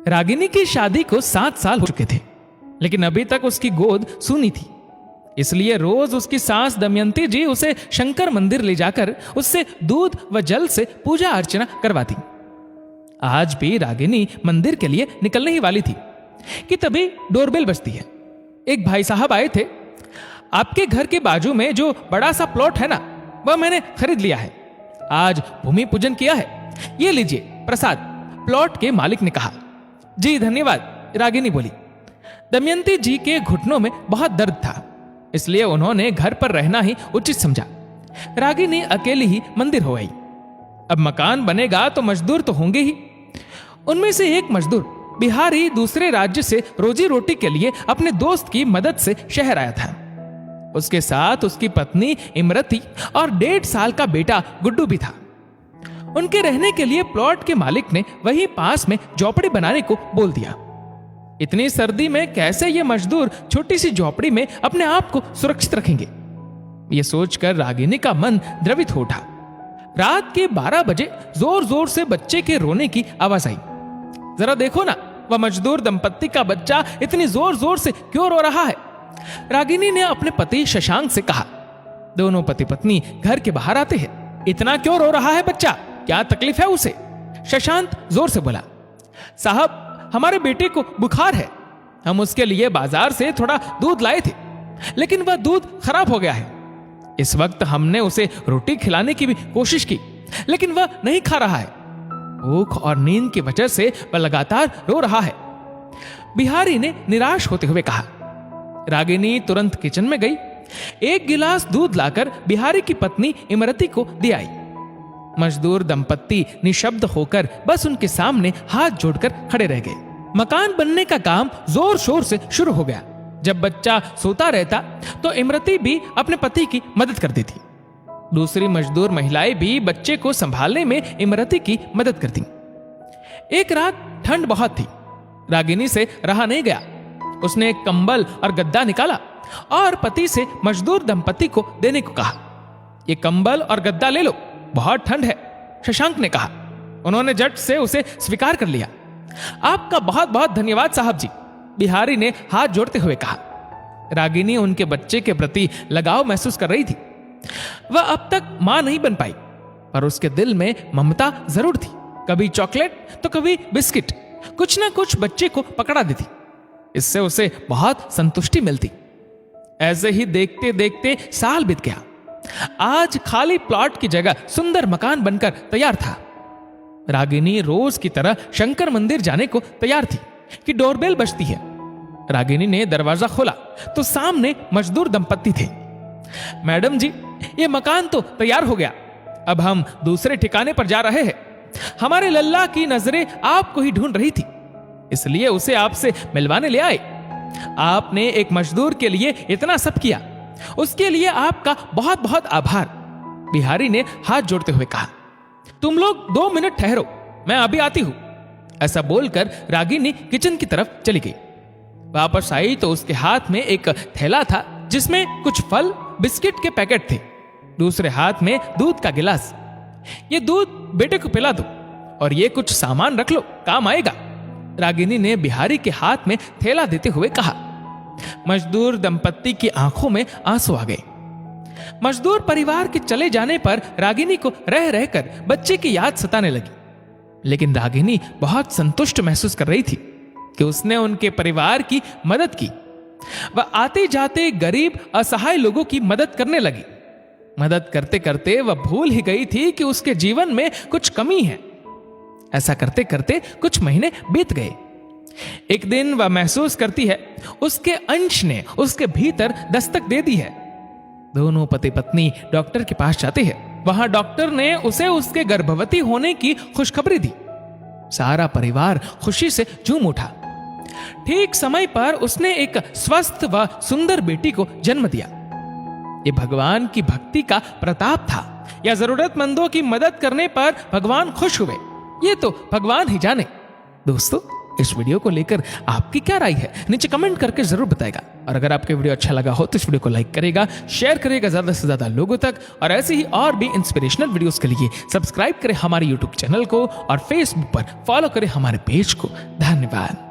रागिनी की शादी को 7 साल हो चुके थे, लेकिन अभी तक उसकी गोद सूनी थी। इसलिए रोज उसकी सास दमयंती जी उसे शंकर मंदिर ले जाकर उससे दूध व जल से पूजा अर्चना करवाती। आज भी रागिनी मंदिर के लिए निकलने ही वाली थी कि तभी डोरबेल बजती है। एक भाई साहब आए थे। आपके घर के बाजू में जो बड़ा सा प्लॉट है ना, वह मैंने खरीद लिया है। आज भूमि पूजन किया है, ये लीजिए प्रसाद, प्लॉट के मालिक ने कहा। जी धन्यवाद, रागिनी बोली। दमयंती जी के घुटनों में बहुत दर्द था, इसलिए उन्होंने घर पर रहना ही उचित समझा। रागिनी अकेली ही मंदिर हो आई। अब मकान बनेगा तो मजदूर तो होंगे ही। उनमें से एक मजदूर बिहारी दूसरे राज्य से रोजी रोटी के लिए अपने दोस्त की मदद से शहर आया था। उसके साथ उसकी पत्नी इमरती और 1.5 साल का बेटा गुड्डू भी था। उनके रहने के लिए प्लॉट के मालिक ने वहीं पास में झोपड़ी बनाने को बोल दिया। इतनी सर्दी में कैसे ये मजदूर छोटी सी झोपड़ी में अपने आप को सुरक्षित रखेंगे, ये सोचकर रागिनी का मन द्रवित हो उठा। रात के 12 बजे जोर जोर से बच्चे के रोने की आवाज आई। जरा देखो ना, वह मजदूर दंपत्ति का बच्चा इतनी जोर जोर से क्यों रो रहा है। रागिनी ने अपने पति शशांक से कहा। दोनों पति पत्नी घर के बाहर आते हैं। इतना क्यों रो रहा है बच्चा, क्या तकलीफ है उसे? शशांक जोर से बोला। साहब, हमारे बेटे को बुखार है। हम उसके लिए बाजार से थोड़ा दूध लाए थे, लेकिन वह दूध खराब हो गया है। इस वक्त हमने उसे रोटी खिलाने की भी कोशिश की, लेकिन वह नहीं खा रहा है। भूख और नींद की वजह से वह लगातार रो रहा है, बिहारी ने निराश होते हुए कहा। रागिनी तुरंत किचन में गई। एक गिलास दूध लाकर बिहारी की पत्नी इमरती को दे आई। मजदूर दंपत्ति निशब्द होकर बस उनके सामने हाथ जोड़कर खड़े रह गए। मकान बनने का काम जोर शोर से शुरू हो गया। जब बच्चा सोता रहता तो इमरती भी अपने पति की मदद करती थी। दूसरी मजदूर महिलाएं भी बच्चे को संभालने में इमरती की मदद करती। एक रात ठंड बहुत थी। रागिनी से रहा नहीं गया। उसने एक कंबल और गद्दा निकाला और पति से मजदूर दंपत्ति को देने को कहा। ये कंबल और गद्दा ले लो, बहुत ठंड है, शशांक ने कहा। उन्होंने झट से उसे स्वीकार कर लिया। आपका बहुत बहुत धन्यवाद साहब जी, बिहारी ने हाथ जोड़ते हुए कहा। रागिनी उनके बच्चे के प्रति लगाव महसूस कर रही थी। वह अब तक मां नहीं बन पाई, पर उसके दिल में ममता जरूर थी। कभी चॉकलेट तो कभी बिस्किट, कुछ ना कुछ बच्चे को पकड़ा देती। इससे उसे बहुत संतुष्टि मिलती। ऐसे ही देखते देखते साल बीत गया। आज खाली प्लॉट की जगह सुंदर मकान बनकर तैयार था। रागिनी रोज की तरह शंकर मंदिर जाने को तैयार थी कि डोरबेल बजती है। रागिनी ने दरवाजा खोला तो सामने मजदूर दंपत्ति थे। मैडम जी, ये मकान तो तैयार हो गया, अब हम दूसरे ठिकाने पर जा रहे हैं। हमारे लल्ला की नजरें आपको ही ढूंढ रही थी, इसलिए उसे आपसे मिलवाने ले आए। आपने एक मजदूर के लिए इतना सब किया, उसके लिए आपका बहुत बहुत आभार, बिहारी ने हाथ जोड़ते हुए कहा। तुम लोग 2 मिनट ठहरो, मैं अभी आती हूं। ऐसा बोलकर रागिनी किचन की तरफ चली गई। वापस आई तो उसके हाथ में एक थैला था जिसमें कुछ फल, बिस्किट के पैकेट थे। दूसरे हाथ में दूध का गिलास। ये दूध बेटे को पिला दो और ये कुछ सामान रख लो, काम आएगा, रागिनी ने बिहारी के हाथ में थैला देते हुए कहा। मजदूर दंपत्ति की आंखों में आंसू आ गए। मजदूर परिवार के चले जाने पर रागिनी को रह रहकर बच्चे की याद सताने लगी, लेकिन रागिनी बहुत संतुष्ट महसूस कर रही थी कि उसने उनके परिवार की मदद की। वह आते जाते गरीब असहाय लोगों की मदद करने लगी। मदद करते करते वह भूल ही गई थी कि उसके जीवन में कुछ कमी है। ऐसा करते करते कुछ महीने बीत गए। एक दिन वह महसूस करती है उसके अंश ने उसके भीतर दस्तक दे दी है। दोनों पति पत्नी डॉक्टर के पास जाते हैं। वहां डॉक्टर ने उसे उसके गर्भवती होने की खुशखबरी दी। सारा परिवार खुशी से झूम उठा। ठीक समय पर उसने एक स्वस्थ व सुंदर बेटी को जन्म दिया। ये भगवान की भक्ति का प्रताप था या जरूरतमंदों की मदद करने पर भगवान खुश हुए, ये तो भगवान ही जाने। दोस्तों, इस वीडियो को लेकर आपकी क्या राय है नीचे कमेंट करके जरूर बताएगा। और अगर आपको वीडियो अच्छा लगा हो तो इस वीडियो को लाइक करेगा, शेयर करेगा ज्यादा से ज्यादा लोगों तक, और ऐसे ही और भी इंस्पिरेशनल वीडियोस के लिए सब्सक्राइब करें हमारे यूट्यूब चैनल को और फेसबुक पर फॉलो करें हमारे पेज को। धन्यवाद।